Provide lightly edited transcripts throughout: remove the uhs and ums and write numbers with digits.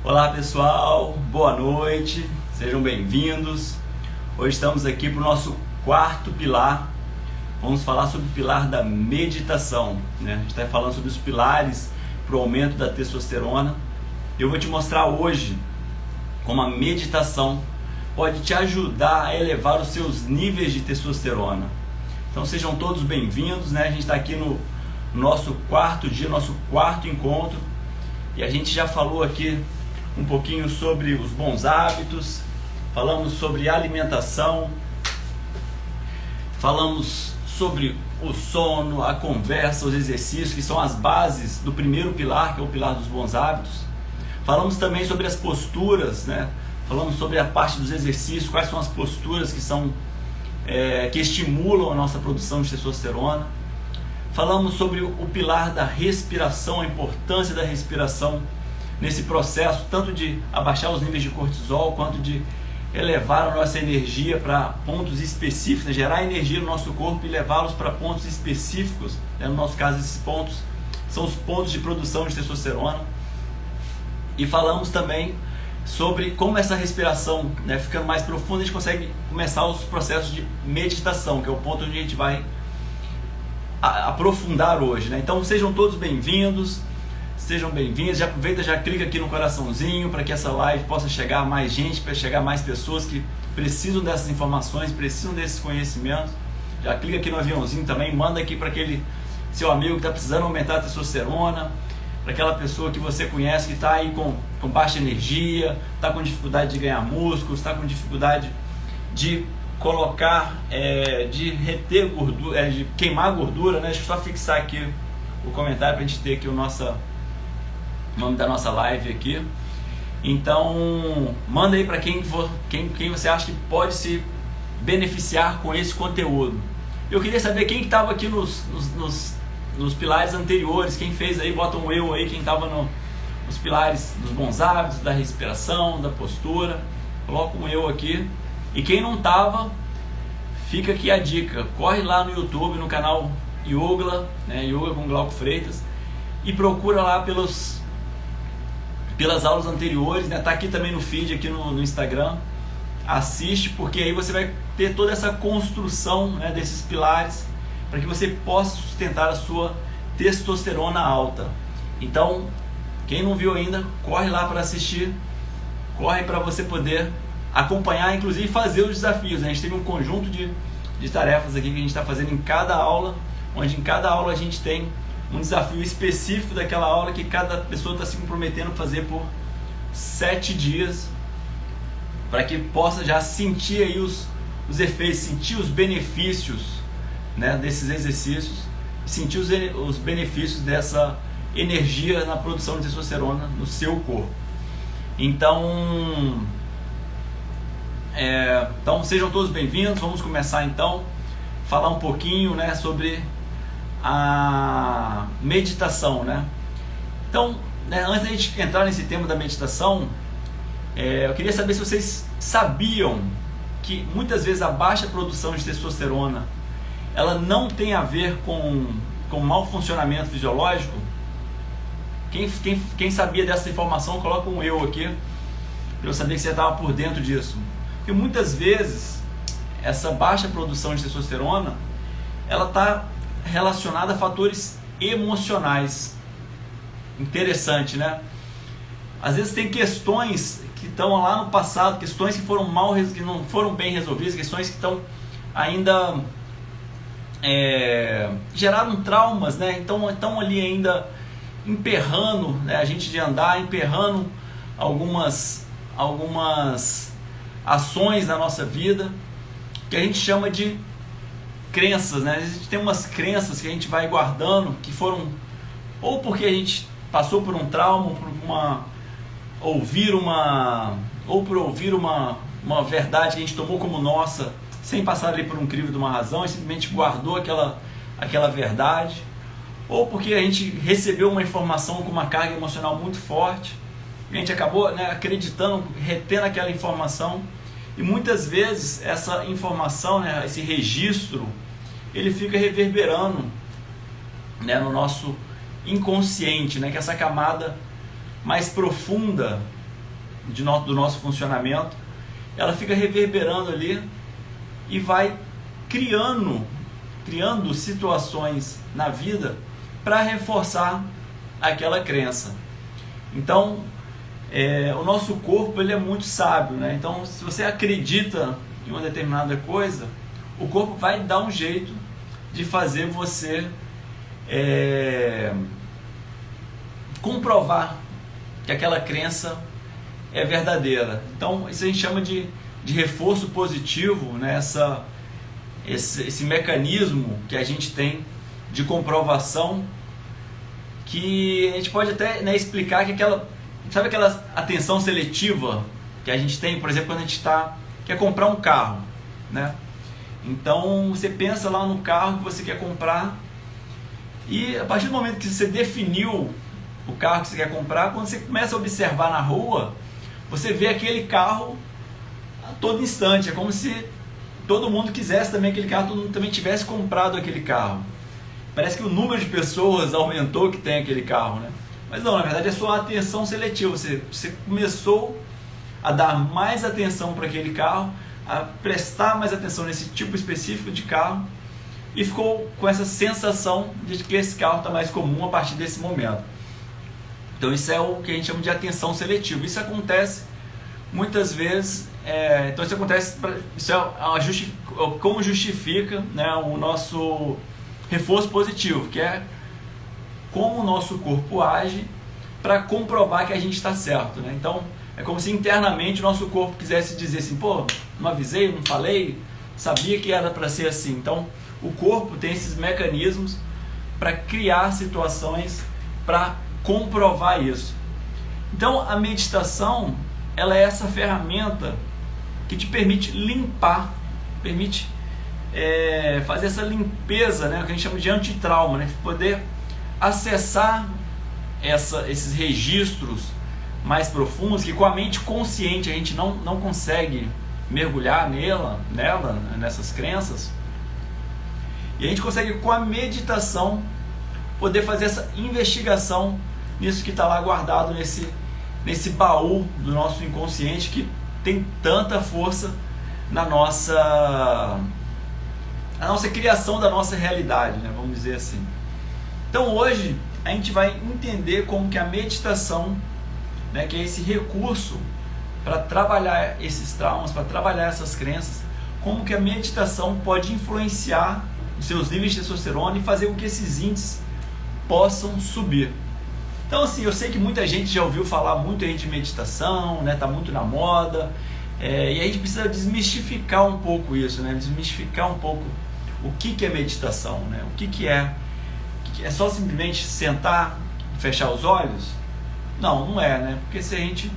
Olá pessoal, boa noite, sejam bem-vindos. Hoje estamos aqui para o nosso quarto pilar. Vamos falar sobre o pilar da meditação, né? A gente está falando sobre os pilares para o aumento da testosterona. Eu vou te mostrar hoje como a meditação pode te ajudar a elevar os seus níveis de testosterona. Então sejam todos bem-vindos, né? A gente está aqui no nosso quarto dia, nosso quarto encontro, e a gente já falou aqui um pouquinho sobre os bons hábitos, falamos sobre alimentação, falamos sobre o sono, a conversa, os exercícios, que são as bases do primeiro pilar, que é o pilar dos bons hábitos. Falamos também sobre as posturas, né? Falamos sobre a parte dos exercícios, quais são as posturas que estimulam a nossa produção de testosterona. Falamos sobre o pilar da respiração, a importância da respiração nesse processo, tanto de abaixar os níveis de cortisol, quanto de elevar a nossa energia para pontos específicos, né? Gerar energia no nosso corpo e levá-los para pontos específicos, né? No nosso caso, esses pontos são os pontos de produção de testosterona. E falamos também sobre como essa respiração, né, ficando mais profunda, a gente consegue começar os processos de meditação, que é o ponto onde a gente vai aprofundar hoje, né? Então sejam todos bem-vindos. Sejam bem-vindos, já aproveita, já clica aqui no coraçãozinho para que essa live possa chegar a mais gente, para chegar a mais pessoas que precisam dessas informações, precisam desses conhecimentos. Já clica aqui no aviãozinho também, manda aqui para aquele seu amigo que está precisando aumentar a testosterona, para aquela pessoa que você conhece que está aí com baixa energia, está com dificuldade de ganhar músculos, está com dificuldade de colocar, de reter gordura, de queimar gordura, né? Deixa eu só fixar aqui o comentário para a gente ter aqui o nome da nossa live aqui. Então manda aí para quem você acha que pode se beneficiar com esse conteúdo. Eu queria saber quem estava aqui nos pilares anteriores, quem fez aí, bota um eu aí, quem estava nos pilares dos bons hábitos, da respiração, da postura, coloca um eu aqui. E quem não estava, fica aqui a dica, corre lá no YouTube, no canal Yoga, né, Yoga com Glauco Freitas, e procura lá pelas aulas anteriores, né? Tá aqui também no feed, aqui no Instagram. Assiste, porque aí você vai ter toda essa construção, né, desses pilares, para que você possa sustentar a sua testosterona alta. Então, quem não viu ainda, corre lá para assistir, corre para você poder acompanhar, inclusive fazer os desafios, né? A gente teve um conjunto de tarefas aqui que a gente está fazendo em cada aula, onde em cada aula a gente tem um desafio específico daquela aula que cada pessoa está se comprometendo a fazer por 7 dias, para que possa já sentir aí os efeitos, sentir os benefícios, né, desses exercícios, sentir os benefícios dessa energia na produção de testosterona no seu corpo. Então sejam todos bem-vindos. Vamos começar então a falar um pouquinho, né, sobre a meditação, né? Então, né, antes da gente entrar nesse tema da meditação, eu queria saber se vocês sabiam que muitas vezes a baixa produção de testosterona ela não tem a ver com mau funcionamento fisiológico. Quem sabia dessa informação, coloca um eu aqui, para eu saber que você estava por dentro disso. Porque muitas vezes essa baixa produção de testosterona ela está relacionada a fatores emocionais. Interessante, né? Às vezes tem questões que estão lá no passado, questões que não foram bem resolvidas, questões que estão ainda geraram traumas, né? Então estão ali ainda emperrando, né, a gente de andar, emperrando algumas ações na nossa vida que a gente chama de crenças, né? A gente tem umas crenças que a gente vai guardando, que foram ou porque a gente passou por um trauma, ou por ouvir uma verdade que a gente tomou como nossa, sem passar ali por um crivo de uma razão, e simplesmente guardou aquela verdade, ou porque a gente recebeu uma informação com uma carga emocional muito forte, e a gente acabou, né, acreditando, retendo aquela informação. E muitas vezes essa informação, né, esse registro, ele fica reverberando, né, no nosso inconsciente, né, que é essa camada mais profunda do nosso funcionamento, ela fica reverberando ali e vai criando situações na vida para reforçar aquela crença. Então, o nosso corpo ele é muito sábio, né? Então, se você acredita em uma determinada coisa, o corpo vai dar um jeito de fazer você comprovar que aquela crença é verdadeira. Então, isso a gente chama de reforço positivo, né? Esse mecanismo que a gente tem de comprovação, que a gente pode até, né, explicar que sabe aquela atenção seletiva que a gente tem, por exemplo, quando a gente quer comprar um carro, né? Então você pensa lá no carro que você quer comprar, e a partir do momento que você definiu o carro que você quer comprar, quando você começa a observar na rua, você vê aquele carro a todo instante. É como se todo mundo quisesse também aquele carro, todo mundo também tivesse comprado aquele carro. Parece que o número de pessoas aumentou que tem aquele carro, né? Mas não, na verdade é só atenção seletiva. Você começou a dar mais atenção para aquele carro, a prestar mais atenção nesse tipo específico de carro, e ficou com essa sensação de que esse carro está mais comum a partir desse momento. Então isso é o que a gente chama de atenção seletiva. Isso acontece muitas vezes, então isso acontece, isso é como justifica, né, o nosso reforço positivo, que é como o nosso corpo age para comprovar que a gente está certo, né? Então é como se internamente o nosso corpo quisesse dizer assim, pô, não avisei, não falei, sabia que era para ser assim. Então o corpo tem esses mecanismos para criar situações para comprovar isso. Então a meditação, ela é essa ferramenta que te permite limpar, permite fazer essa limpeza, né, que a gente chama de antitrauma, né, poder acessar esses registros mais profundos que com a mente consciente a gente não consegue mergulhar nessas crenças, e a gente consegue com a meditação poder fazer essa investigação nisso que está lá guardado nesse baú do nosso inconsciente, que tem tanta força na nossa criação da nossa realidade, né? Vamos dizer assim. Então hoje a gente vai entender como que a meditação, né, que é esse recurso para trabalhar esses traumas, para trabalhar essas crenças, como que a meditação pode influenciar os seus níveis de testosterona e fazer com que esses índices possam subir. Então assim, eu sei que muita gente já ouviu falar muito aí de meditação, né? Tá muito na moda, e a gente precisa desmistificar um pouco isso, né? Desmistificar um pouco o que é meditação, né? O que é? É só simplesmente sentar e fechar os olhos? Não é, né? Porque se a gente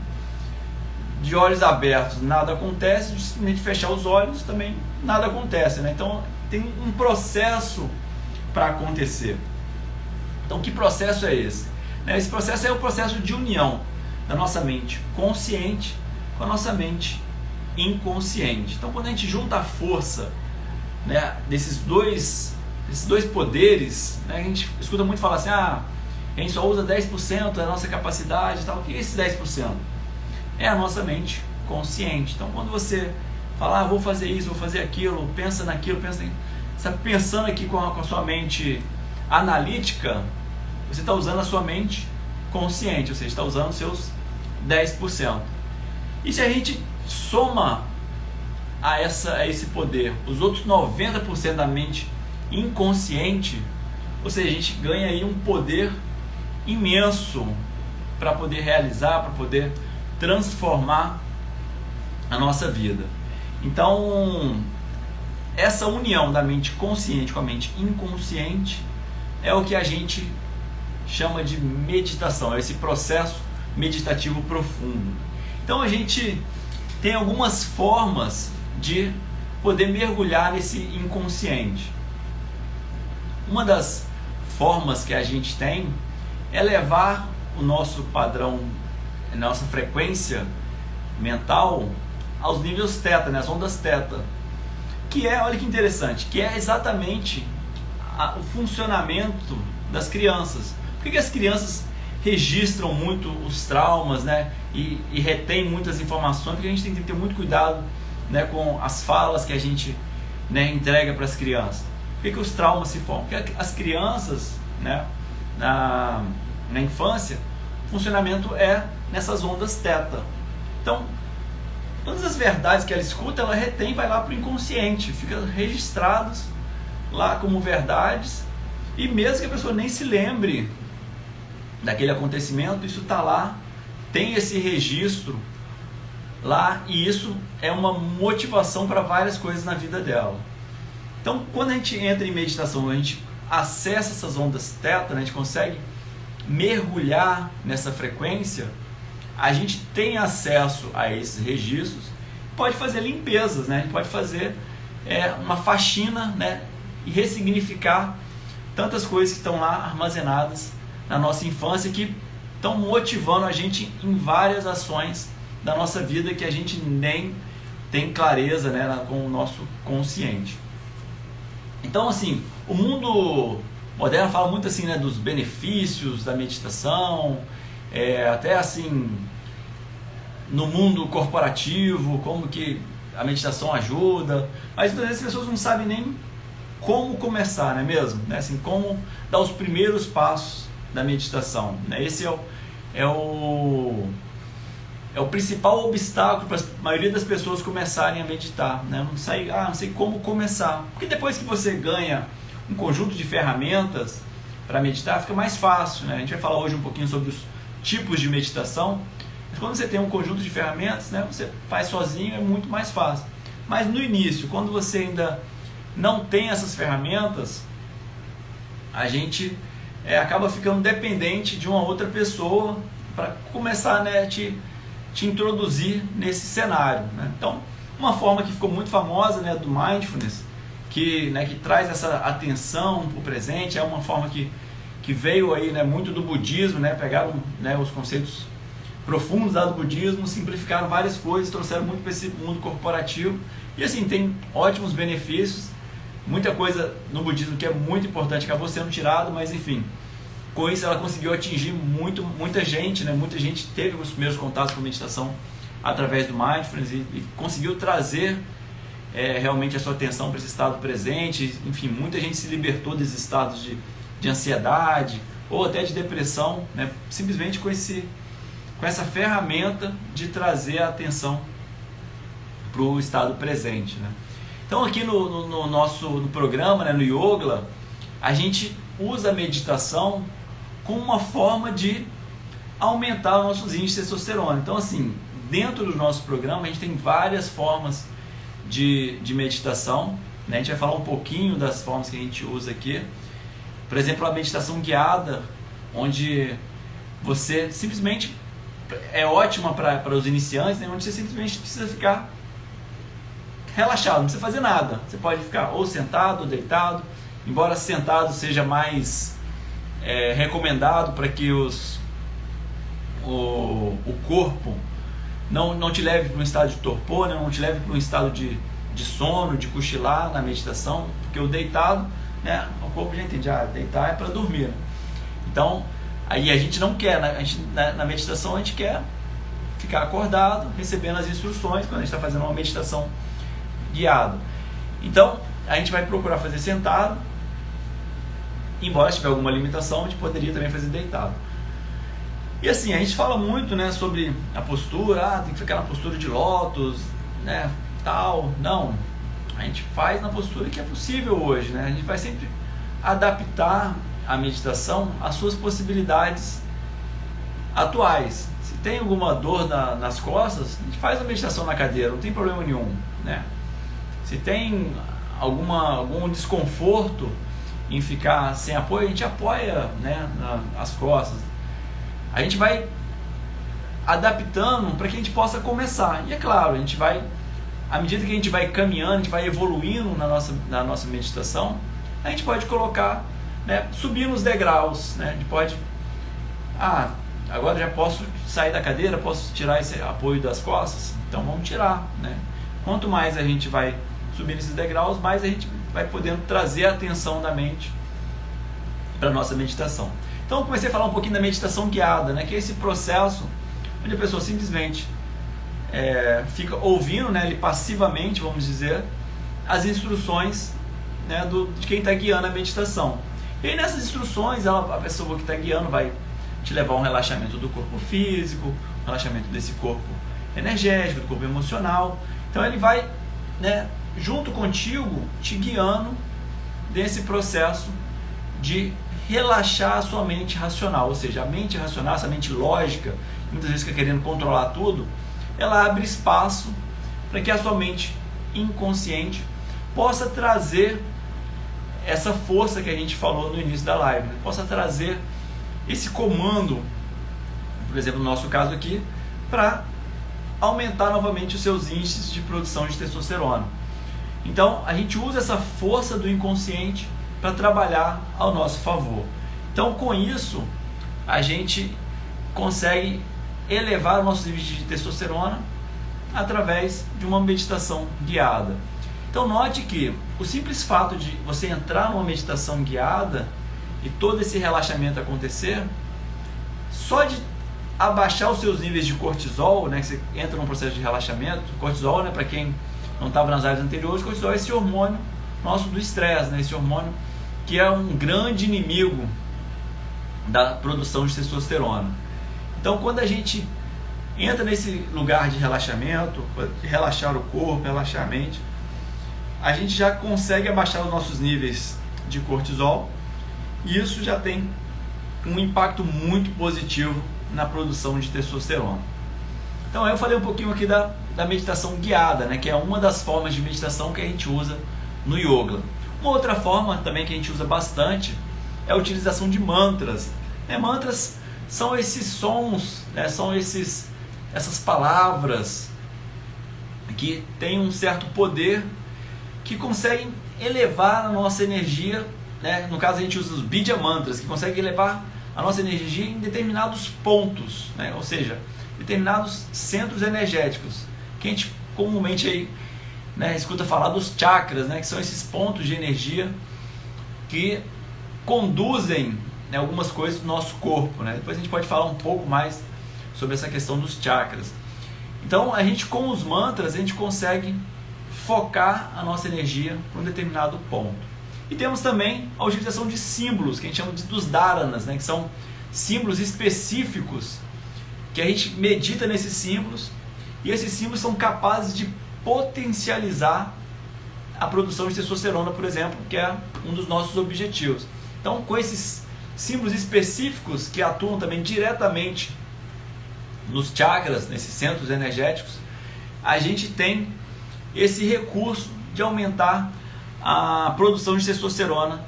de olhos abertos nada acontece, de simplesmente fechar os olhos também nada acontece, né? Então tem um processo para acontecer. Então que processo é esse? Esse processo é o processo de união da nossa mente consciente com a nossa mente inconsciente. Então quando a gente junta a força, né, desses dois poderes, né, a gente escuta muito falar assim, a gente só usa 10% da nossa capacidade e tal. O que é esse 10%? É a nossa mente consciente. Então quando você fala, vou fazer isso, vou fazer aquilo, pensa naquilo, você está pensando aqui com a sua mente analítica, você está usando a sua mente consciente, ou seja, está usando os seus 10%. E se a gente soma a esse poder os outros 90% da mente inconsciente, ou seja, a gente ganha aí um poder imenso para poder realizar, para poder transformar a nossa vida. Então, essa união da mente consciente com a mente inconsciente é o que a gente chama de meditação, é esse processo meditativo profundo. Então a gente tem algumas formas de poder mergulhar nesse inconsciente. Uma das formas que a gente tem é levar o nosso padrão, a nossa frequência mental aos níveis θ, né, as ondas θ, que é, olha que interessante, que é exatamente o funcionamento das crianças. Por que as crianças registram muito os traumas, né, e retém muitas informações, porque a gente tem que ter muito cuidado, né, com as falas que a gente, né, entrega para as crianças. Por que os traumas se formam? Porque as crianças, né, na infância, o funcionamento é nessas ondas teta. Então, todas as verdades que ela escuta, ela retém e vai lá para o inconsciente, fica registrados lá como verdades, e mesmo que a pessoa nem se lembre daquele acontecimento, isso está lá, tem esse registro lá, e isso é uma motivação para várias coisas na vida dela. Então, quando a gente entra em meditação, a gente acessa essas ondas teta, né, a gente consegue mergulhar nessa frequência, a gente tem acesso a esses registros, pode fazer limpezas, né, a gente pode fazer uma faxina, né, e ressignificar tantas coisas que estão lá armazenadas na nossa infância, que estão motivando a gente em várias ações da nossa vida que a gente nem tem clareza, né, com o nosso consciente. Então, assim, o mundo moderno fala muito assim, né, dos benefícios da meditação, até assim, no mundo corporativo, como que a meditação ajuda, mas muitas vezes as pessoas não sabem nem como começar, não é mesmo? Né? Assim, como dar os primeiros passos da meditação, né? Esse é o principal obstáculo para a maioria das pessoas começarem a meditar, né? Não sei como começar, porque depois que você ganha um conjunto de ferramentas para meditar, fica mais fácil, né? A gente vai falar hoje um pouquinho sobre os tipos de meditação, mas quando você tem um conjunto de ferramentas, né, você faz sozinho, é muito mais fácil. Mas no início, quando você ainda não tem essas ferramentas, a gente acaba ficando dependente de uma outra pessoa para começar, né, te introduzir nesse cenário, né? Então, uma forma que ficou muito famosa, né, do Mindfulness, que traz essa atenção para o presente, é uma forma que veio aí, né, muito do budismo, né? Pegaram, né, os conceitos profundos lá do budismo, simplificaram várias coisas, trouxeram muito para esse mundo corporativo, e assim, tem ótimos benefícios. Muita coisa no budismo que é muito importante acabou sendo tirado, mas enfim, com isso ela conseguiu atingir muita gente, né? Muita gente teve os primeiros contatos com a meditação através do Mindfulness e conseguiu trazer realmente a sua atenção para esse estado presente. Enfim, muita gente se libertou desses estados de ansiedade ou até de depressão, né? Simplesmente com essa ferramenta de trazer a atenção para o estado presente, né? Então aqui no nosso programa, né, no Yogla, a gente usa a meditação como uma forma de aumentar os nossos índices de testosterona. Então assim, dentro do nosso programa a gente tem várias formas de meditação, né? A gente vai falar um pouquinho das formas que a gente usa aqui. Por exemplo, a meditação guiada, onde você simplesmente é ótima para os iniciantes, né? Onde você simplesmente precisa ficar relaxado, não precisa fazer nada. Você pode ficar ou sentado ou deitado, embora sentado seja mais recomendado para que o corpo não te leve para um estado de torpor, né? Não te leve para um estado de sono, de cochilar na meditação, porque o deitado, né, o corpo já entende, deitar é para dormir, né? Então, aí a gente não quer, na meditação a gente quer ficar acordado, recebendo as instruções, quando a gente está fazendo uma meditação guiada. Então, a gente vai procurar fazer sentado, embora se tiver alguma limitação, a gente poderia também fazer deitado. E assim, a gente fala muito, né, sobre a postura, tem que ficar na postura de lótus, né, tal. Não, a gente faz na postura que é possível hoje, né? A gente vai sempre adaptar a meditação às suas possibilidades atuais. Se tem alguma dor nas costas, a gente faz a meditação na cadeira, não tem problema nenhum, né? Se tem algum desconforto em ficar sem apoio, a gente apoia, né, as costas. A gente vai adaptando para que a gente possa começar. E é claro, a gente vai, à medida que a gente vai caminhando, a gente vai evoluindo na nossa meditação, a gente pode colocar, né, subir nos degraus, né? A gente pode, agora já posso sair da cadeira, posso tirar esse apoio das costas, então vamos tirar, né? Quanto mais a gente vai subir esses degraus, mais a gente vai podendo trazer a atenção da mente para a nossa meditação. Então eu comecei a falar um pouquinho da meditação guiada, né, que é esse processo onde a pessoa simplesmente fica ouvindo, né, ali passivamente, vamos dizer, as instruções, né, de quem está guiando a meditação. E aí nessas instruções, a pessoa que está guiando vai te levar a um relaxamento do corpo físico, um relaxamento desse corpo energético, do corpo emocional. Então ele vai, né, junto contigo, te guiando nesse processo de relaxar a sua mente racional. Ou seja, a mente racional, essa mente lógica, muitas vezes fica querendo controlar tudo, ela abre espaço para que a sua mente inconsciente possa trazer essa força que a gente falou no início da live, né? Possa trazer esse comando, por exemplo, no nosso caso aqui, para aumentar novamente os seus índices de produção de testosterona. Então, a gente usa essa força do inconsciente para trabalhar ao nosso favor. Então, com isso, a gente consegue elevar os nossos níveis de testosterona através de uma meditação guiada. Então, note que o simples fato de você entrar numa meditação guiada e todo esse relaxamento acontecer, só de abaixar os seus níveis de cortisol, né, que você entra num processo de relaxamento. Cortisol, né, para quem não estava nas lives anteriores, cortisol é esse hormônio nosso do estresse, né, esse hormônio que é um grande inimigo da produção de testosterona. Então, quando a gente entra nesse lugar de relaxamento, de relaxar o corpo, relaxar a mente, a gente já consegue abaixar os nossos níveis de cortisol, e isso já tem um impacto muito positivo na produção de testosterona. Então eu falei um pouquinho aqui da meditação guiada, né, que é uma das formas de meditação que a gente usa no yoga. Uma outra forma também que a gente usa bastante é a utilização de mantras. Mantras são esses sons, né, são essas palavras que têm um certo poder, que conseguem elevar a nossa energia, né? No caso a gente usa os Bija Mantras, que conseguem elevar a nossa energia em determinados pontos, né? Ou seja, determinados centros energéticos, que a gente comumente aí, né, escuta falar dos chakras, né, que são esses pontos de energia que conduzem, né, algumas coisas do nosso corpo, né? Depois a gente pode falar um pouco mais sobre essa questão dos chakras. Então a gente, com os mantras, a gente consegue focar a nossa energia para um determinado ponto. E temos também a utilização de símbolos, que a gente chama dos dharanas, né, que são símbolos específicos, que a gente medita nesses símbolos, e esses símbolos são capazes de potencializar a produção de testosterona, por exemplo, que é um dos nossos objetivos. Então, com esses símbolos específicos que atuam também diretamente nos chakras, nesses centros energéticos, a gente tem esse recurso de aumentar a produção de testosterona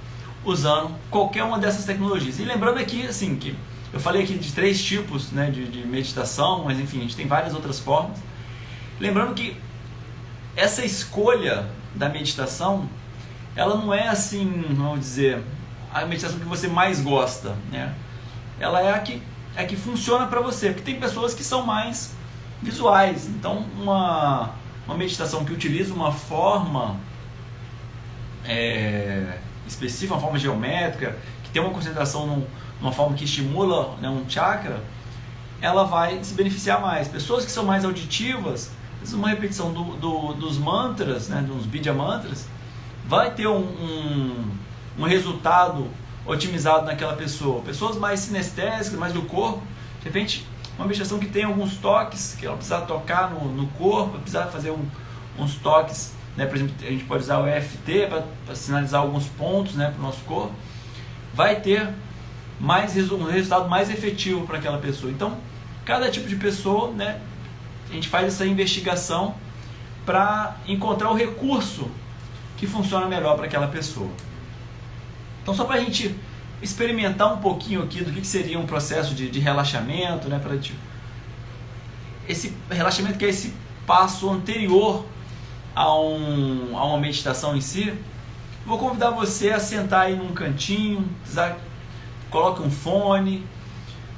usando qualquer uma dessas tecnologias. E lembrando aqui, assim, que eu falei aqui de 3 tipos, né, de meditação, mas enfim, a gente tem várias outras formas. Lembrando que essa escolha da meditação, ela não é assim, vamos dizer, a meditação que você mais gosta, né? Ela é a que funciona para você, porque tem pessoas que são mais visuais. Então, uma meditação que utiliza uma forma específica, uma forma geométrica, que tem uma concentração numa forma que estimula, né, um chakra, ela vai se beneficiar mais. Pessoas que são mais auditivas, uma repetição dos mantras, né, dos Bija Mantras, vai ter um resultado otimizado naquela pessoa. Pessoas mais sinestésicas, mais do corpo, de repente, uma meditação que tem alguns toques, que ela precisa tocar no corpo, precisa fazer uns toques, né? Por exemplo, a gente pode usar o EFT para sinalizar alguns pontos, né, para o nosso corpo, vai ter um resultado mais efetivo para aquela pessoa. Então, cada tipo de pessoa, né, a gente faz essa investigação para encontrar o recurso que funciona melhor para aquela pessoa. Então, só para a gente experimentar um pouquinho aqui do que seria um processo de relaxamento, né, esse relaxamento que é esse passo anterior a uma meditação em si, vou convidar você a sentar aí num cantinho, coloque um fone,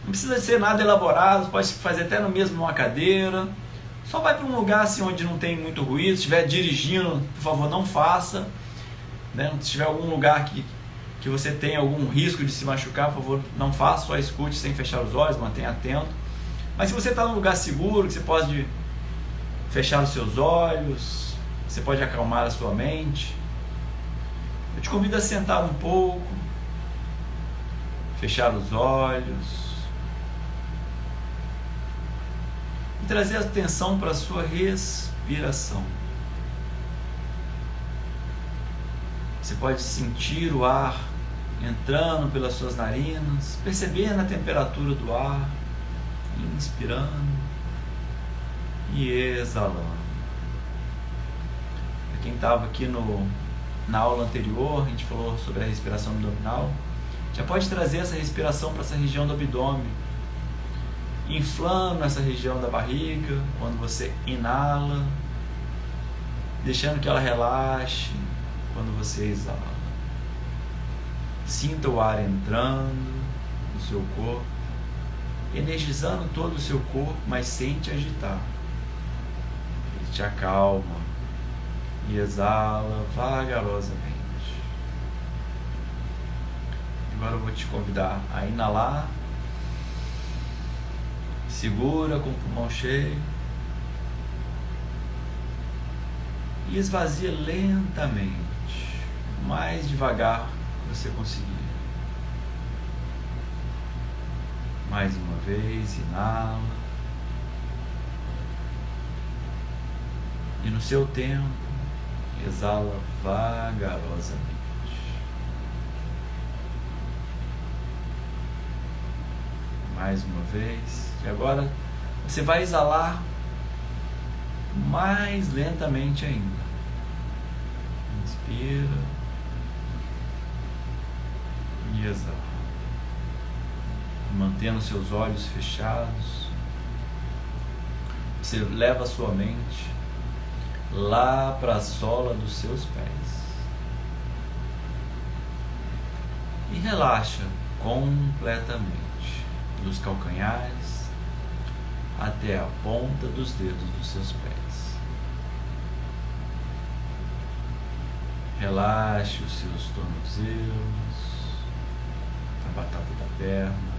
não precisa ser nada elaborado, pode fazer até no mesmo numa cadeira, só vai para um lugar assim onde não tem muito ruído. Se estiver dirigindo, por favor, não faça, né? Se tiver algum lugar que que você tem algum risco de se machucar, por favor, não faça, só escute sem fechar os olhos, mantenha atento. Mas se você está num lugar seguro, que você pode fechar os seus olhos, você pode acalmar a sua mente, eu te convido a sentar um pouco, fechar os olhos e trazer a atenção para a sua respiração. Você pode sentir o ar entrando pelas suas narinas, percebendo a temperatura do ar, inspirando e exalando. Para quem estava aqui na aula anterior, a gente falou sobre a respiração abdominal. Já pode trazer essa respiração para essa região do abdômen, inflando essa região da barriga quando você inala, deixando que ela relaxe quando você exala. Sinta o ar entrando no seu corpo, energizando todo o seu corpo, mas sem te agitar. Ele te acalma e exala vagarosamente. Agora eu vou te convidar a inalar, segura com o pulmão cheio e esvazia lentamente, o mais devagar que você conseguir. Mais uma vez, inala e no seu tempo exala vagarosamente. Mais uma vez, e agora você vai exalar mais lentamente ainda. Inspira e exala, mantendo seus olhos fechados. Você leva a sua mente lá para a sola dos seus pés e relaxa completamente, dos calcanhares até a ponta dos dedos dos seus pés. Relaxe os seus tornozelos, a batata da perna.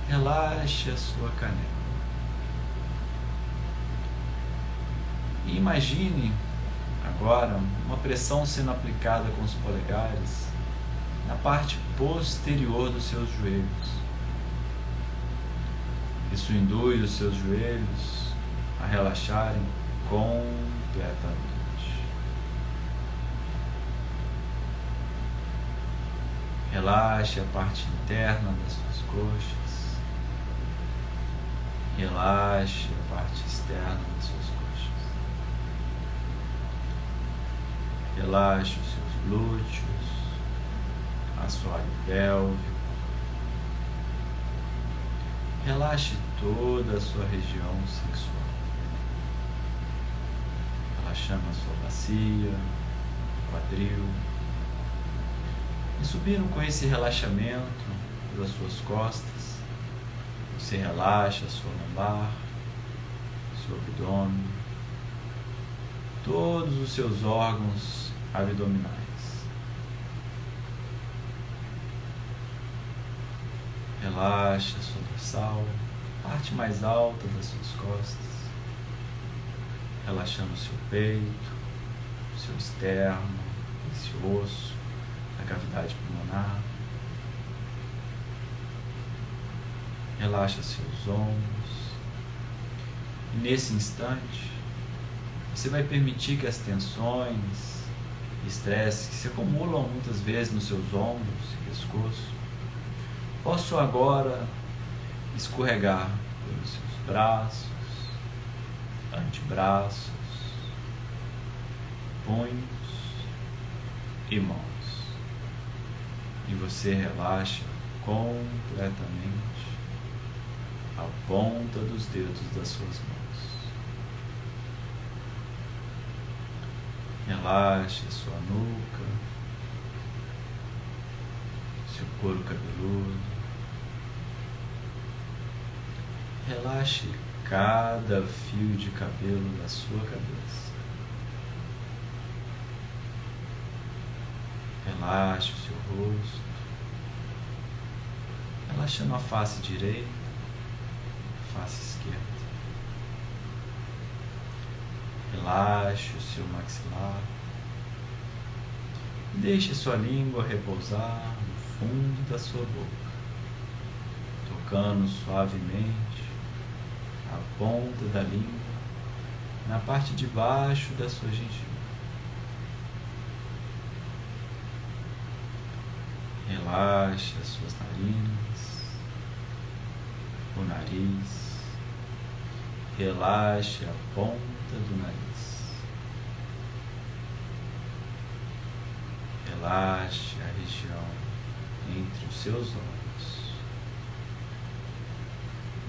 Relaxe a sua canela. E imagine agora uma pressão sendo aplicada com os polegares na parte posterior dos seus joelhos. Isso induz os seus joelhos a relaxarem completamente. Relaxe a parte interna das suas coxas. Relaxe a parte externa das suas coxas. Relaxe os seus glúteos, assoalho pélvico. Relaxe toda a sua região sexual, relaxando a sua bacia, quadril, e subindo com esse relaxamento pelas suas costas. Você relaxa a sua lombar, seu abdômen, todos os seus órgãos abdominais. Relaxa a sua dorsal, parte mais alta das suas costas, relaxando o seu peito, o seu externo, esse osso, a cavidade pulmonar. Relaxa seus ombros. E nesse instante, você vai permitir que as tensões, estresse que se acumulam muitas vezes nos seus ombros e pescoço possam agora escorregar pelos seus braços, antebraços, punhos e mãos. E você relaxa completamente a ponta dos dedos das suas mãos. Relaxe a sua nuca, seu couro cabeludo. Relaxe cada fio de cabelo da sua cabeça. Relaxe o seu rosto, relaxando a face direita, a face esquerda. Relaxe o seu maxilar. Deixe sua língua repousar no fundo da sua boca, tocando suavemente a ponta da língua na parte de baixo da sua gengiva. Relaxe as suas narinas, o nariz. Relaxe a ponta do nariz. Relaxe a região entre os seus olhos.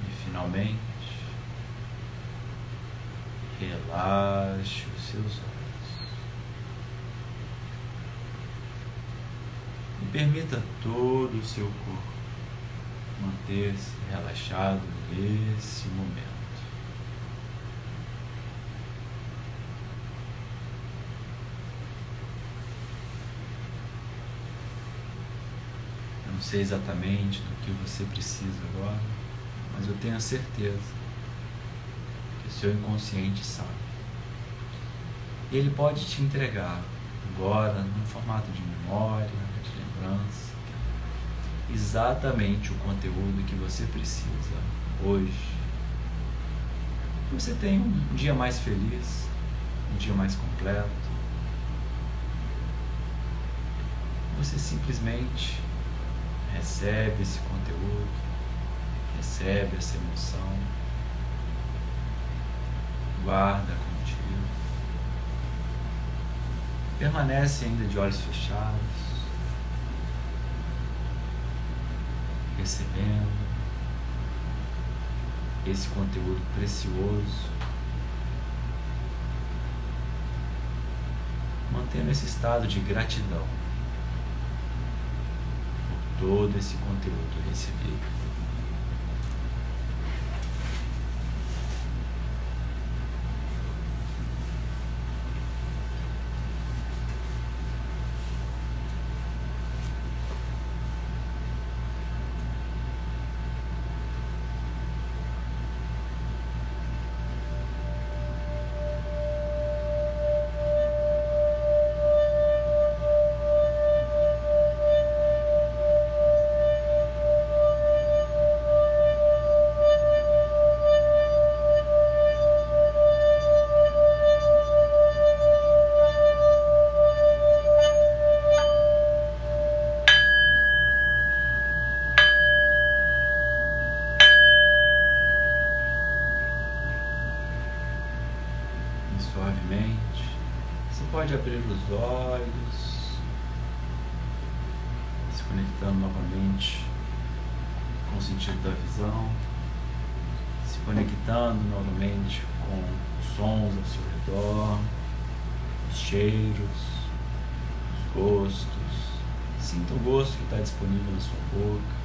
E finalmente, relaxe os seus olhos. E permita todo o seu corpo manter-se relaxado nesse momento. Eu não sei exatamente do que você precisa agora, mas eu tenho a certeza que o seu inconsciente sabe. E ele pode te entregar agora, no formato de memória, de lembrança, exatamente o conteúdo que você precisa hoje. Que você tenha um dia mais feliz, um dia mais completo. Você simplesmente recebe esse conteúdo, recebe essa emoção, guarda contigo, permanece ainda de olhos fechados, recebendo esse conteúdo precioso, mantendo esse estado de gratidão por todo esse conteúdo recebido. Suavemente, você pode abrir os olhos, se conectando novamente com o sentido da visão, se conectando novamente com os sons ao seu redor, os cheiros, os gostos. Sinta o gosto que está disponível na sua boca,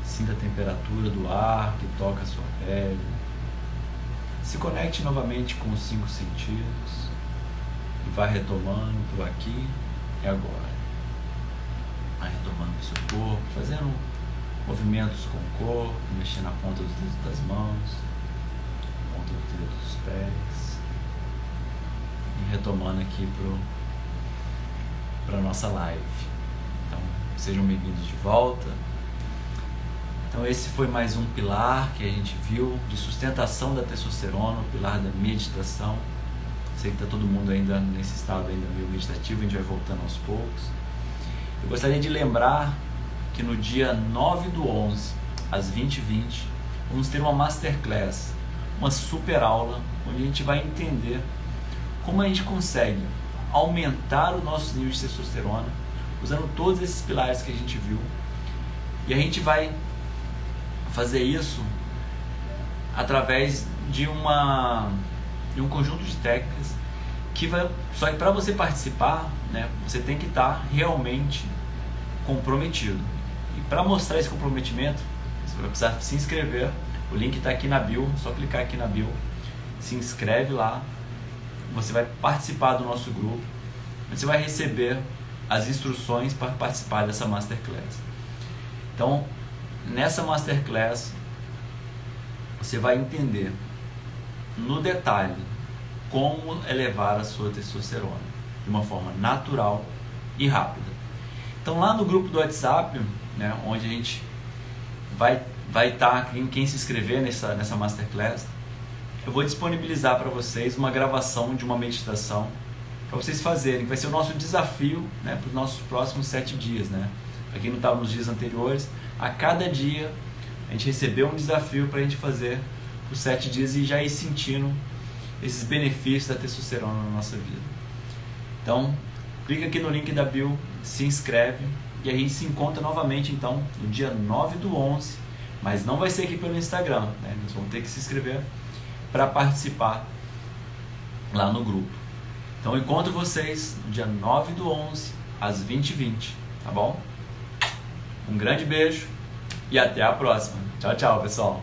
sinta a temperatura do ar que toca a sua pele. Se conecte novamente com os 5 sentidos e vá retomando por aqui e agora. Vai retomando o seu corpo, fazendo movimentos com o corpo, mexendo a ponta dos dedos das mãos, ponta dos dedos dos pés. E retomando aqui para a nossa live. Então, sejam bem-vindos de volta. Então esse foi mais um pilar que a gente viu de sustentação da testosterona, o pilar da meditação. Sei que está todo mundo ainda nesse estado ainda meio meditativo, a gente vai voltando aos poucos. Eu gostaria de lembrar que no dia 9/11, às 20h20, vamos ter uma Masterclass, uma super aula, onde a gente vai entender como a gente consegue aumentar o nosso nível de testosterona, usando todos esses pilares que a gente viu. E a gente vai fazer isso através de um conjunto de técnicas que vai, só que para você participar, né, você tem que estar realmente comprometido. E para mostrar esse comprometimento, você vai precisar se inscrever. O link está aqui na bio, só clicar aqui na bio, se inscreve lá. Você vai participar do nosso grupo, você vai receber as instruções para participar dessa Masterclass. Então, nessa Masterclass, você vai entender no detalhe como elevar a sua testosterona de uma forma natural e rápida. Então, lá no grupo do WhatsApp, né, onde a gente vai estar, quem se inscrever nessa Masterclass, eu vou disponibilizar para vocês uma gravação de uma meditação para vocês fazerem, que vai ser o nosso desafio, né, para os nossos próximos 7 dias. Né? Para quem não estava nos dias anteriores, a cada dia a gente recebeu um desafio para a gente fazer por 7 dias e já ir sentindo esses benefícios da testosterona na nossa vida. Então, clica aqui no link da bio, se inscreve e a gente se encontra novamente então no dia 9/11, mas não vai ser aqui pelo Instagram, né? Nós vamos ter que se inscrever para participar lá no grupo. Então eu encontro vocês no dia 9/11 às 20h20, tá bom? Um grande beijo e até a próxima. Tchau, tchau, pessoal.